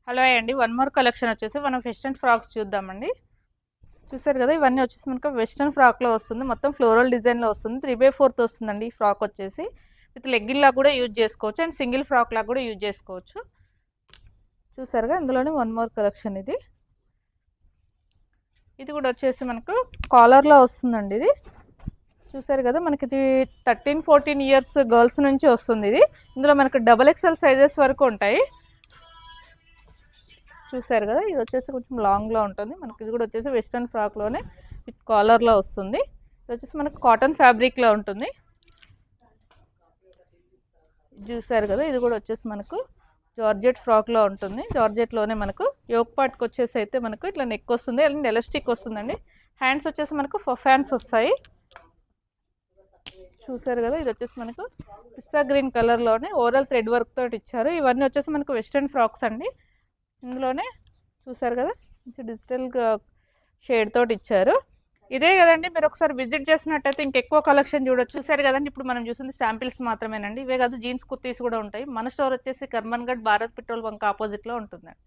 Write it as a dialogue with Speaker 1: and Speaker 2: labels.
Speaker 1: Hello అండి, one more collection వచ్చేసి మనం వెస్ట్రన్ ఫ్రాక్స్ చూద్దామండి. చూసారు కదా, ఇవన్నీ వచ్చేసి మనకు వెస్ట్రన్ ఫ్రాక్లో వస్తుంది. మొత్తం ఫ్లోరల్ డిజైన్లో వస్తుంది. 3/4 వస్తుందండి ఈ ఫ్రాక్ వచ్చేసి. విత్ లెగ్గిన్ లా కూడా యూజ్ చేసుకోవచ్చు అండ్ సింగిల్ ఫ్రాక్ లా కూడా యూజ్ చేసుకోవచ్చు. చూసారుగా, ఇందులోనే వన్ మోర్ కలెక్షన్ ఇది. ఇది కూడా వచ్చేసి మనకు కాలర్లో వస్తుందండి. ఇది చూసారు కదా, మనకి ఇది 13-14 ఇయర్స్ గర్ల్స్ నుంచి వస్తుంది. ఇది ఇందులో మనకు XXL సైజెస్ వరకు ఉంటాయి. చూసారు కదా, ఇది వచ్చేసి కొంచెం లాంగ్లో ఉంటుంది. మనకి ఇది కూడా వచ్చేసి వెస్ట్రన్ ఫ్రాక్లోనే విత్ కాలర్లో వస్తుంది. ఇది వచ్చేసి మనకు కాటన్ ఫ్యాబ్రిక్లో ఉంటుంది. చూసారు కదా, ఇది కూడా వచ్చేసి మనకు జార్జెట్ ఫ్రాక్లో ఉంటుంది. జార్జెట్లోనే మనకు యోక్ పార్ట్కి వచ్చేసి అయితే మనకు ఇట్లా నెక్ వస్తుంది అండ్ ఎలాస్టిక్ వస్తుందండి. హ్యాండ్స్ వచ్చేసి మనకు ఫఫ్ హ్యాండ్స్ వస్తాయి. చూసారు కదా, ఇది వచ్చేసి మనకు పిస్తా గ్రీన్ కలర్లోనే ఓవరాల్ థ్రెడ్ వర్క్ తోటి ఇచ్చారు. ఇవన్నీ వచ్చేసి మనకు వెస్ట్రన్ ఫ్రాక్స్ అండి. ఇందులోనే చూసారు కదా, డిజిటల్ షేడ్ తోటి ఇచ్చారు. ఇదే కదండి, మీరు ఒకసారి విజిట్ చేసినట్టయితే ఇంకెక్కువ కలెక్షన్ చూడొచ్చు. చూసారు కదండి, ఇప్పుడు మనం చూసింది శాంపిల్స్ మాత్రమేనండి. ఇవే కాదు, జీన్స్ కుర్తీస్ కూడా ఉంటాయి. మన స్టోర్ వచ్చేసి కర్మన్గఢ్ భారత్ పెట్రోల్ బంక్ ఆపోజిట్లో ఉంటుందండి.